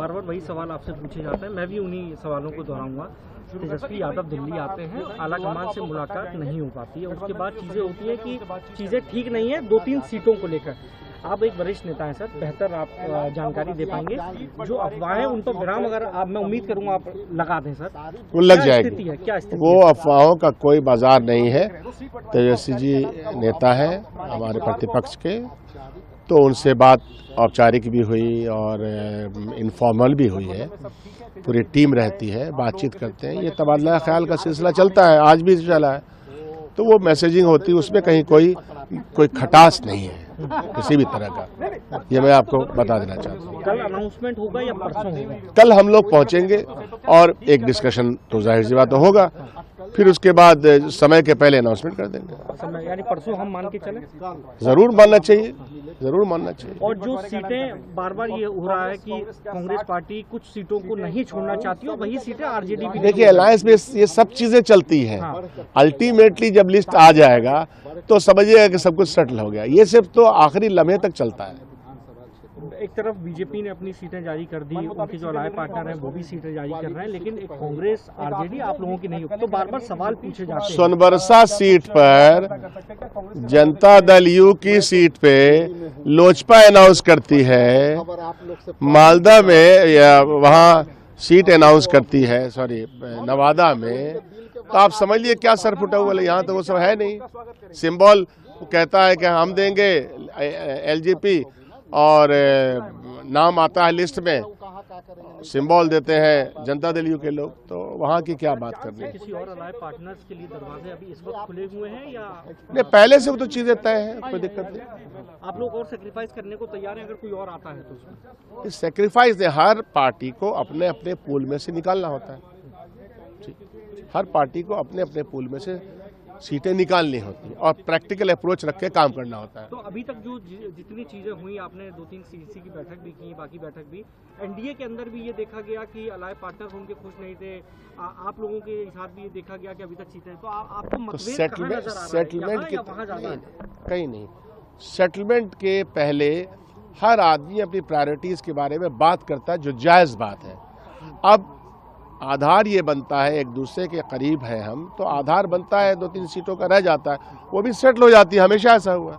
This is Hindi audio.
बार बार वही सवाल आपसे पूछे जाते हैं, मैं भी उन्हीं सवालों को दोहराऊंगा। तेजस्वी यादव दिल्ली आते हैं, आलाकमान से मुलाकात नहीं हो पाती है, उसके बाद चीज़ें होती है कि चीज़ें ठीक नहीं है 2-3 सीटों को लेकर। आप एक वरिष्ठ नेता हैं सर, बेहतर आप जानकारी दे पाएंगे। जो अफवाहें उन पर विराम अगर आप, मैं उम्मीद करूंगा आप लगा दें सर, वो लग जाएगी। क्या स्थिति वो अफवाहों का कोई बाजार नहीं है। तेजस्वी जी नेता है हमारे प्रतिपक्ष के, तो उनसे बात औपचारिक भी हुई और इनफॉर्मल भी हुई है। पूरी टीम रहती है, बातचीत करते हैं, ये तबादला ख्याल का सिलसिला चलता है, आज भी चला है। तो वो मैसेजिंग होती है, उसमें कहीं कोई खटास नहीं है किसी भी तरह का, ये मैं आपको बता देना चाहता हूँ। कल अनाउंसमेंट होगा या परसों होगा? कल हम लोग पहुंचेंगे और एक डिस्कशन तो जाहिर सी बात होगा, फिर उसके बाद समय के पहले अनाउंसमेंट कर देंगे। यानी परसों हम मान के चले? जरूर मानना चाहिए, जरूर मानना चाहिए। और जो सीटें बार बार ये हो रहा है कि कांग्रेस पार्टी कुछ सीटों को नहीं छोड़ना चाहती है, वही सीटें आरजेडी भी। देखिए अलायंस में ये सब चीजें चलती हैं। अल्टीमेटली जब लिस्ट आ जाएगा तो समझिएगा कि सब कुछ सेटल हो गया। ये सिर्फ तो आखिरी लम्हे तक चलता है। एक तरफ बीजेपी ने अपनी सीटें जारी कर दी, उनके जो अलाय पार्टनर हैं वो भी सीटें जारी कर रहे हैं, लेकिन एक कांग्रेस आरजेडी आप लोगों की नहीं होती, तो बार बार सवाल पूछे जाते हैं। सोनबरसा सीट पर जनता दल यू की सीट पे लोजपा अनाउंस करती है, मालदा में या वहाँ सीट अनाउंस करती है, सॉरी नवादा में, तो आप समझिए क्या सर फुटा हुआ। यहाँ तो वो सब है नहीं। सिंबल कहता है कि हम देंगे एलजेपी और नाम आता है लिस्ट में, सिंबल देते हैं जनता दल यू के लोग, तो वहाँ की क्या बात करनी है। किसी और अलाय पार्टनर्स के लिए दरवाजे अभी इस वक्त खुले हुए हैं या नहीं? पहले से वो तो चीजें तय हैं, कोई दिक्कत नहीं। आप लोग और सेक्रीफाइस करने को तैयार हैं अगर कोई और आता है तो उसमें? इस सेक्रीफाइस हर पार्टी को अपने अपने पूल में से निकालना होता है। हर पार्टी को अपने अपने पूल में से सीटें निकालनी होती है और प्रैक्टिकल अप्रोच रख के काम करना होता है। तो अभी तक जो जितनी चीजें हुई, आपने 2-3 सीसी की बैठक भी की, बाकी बैठक भी, एनडीए के अंदर भी ये देखा गया कि अलाय पार्टनर उनके खुश नहीं थे, आप लोगों के साथ भी ये देखा गया कि अभी तक सीटें, तो आपको मतभेद कहाँ नजर आ रहा है? सेटलमेंट या वहाँ ज्यादा है? कहीं नहीं। सेटलमेंट के पहले हर आदमी अपनी प्रायोरिटीज के बारे में बात करता है, जो जायज बात है। अब आधार ये बनता है, एक दूसरे के करीब है हम, तो आधार बनता है, 2-3 सीटों का रह जाता है, वो भी सेटल हो जाती है। हमेशा ऐसा हुआ है।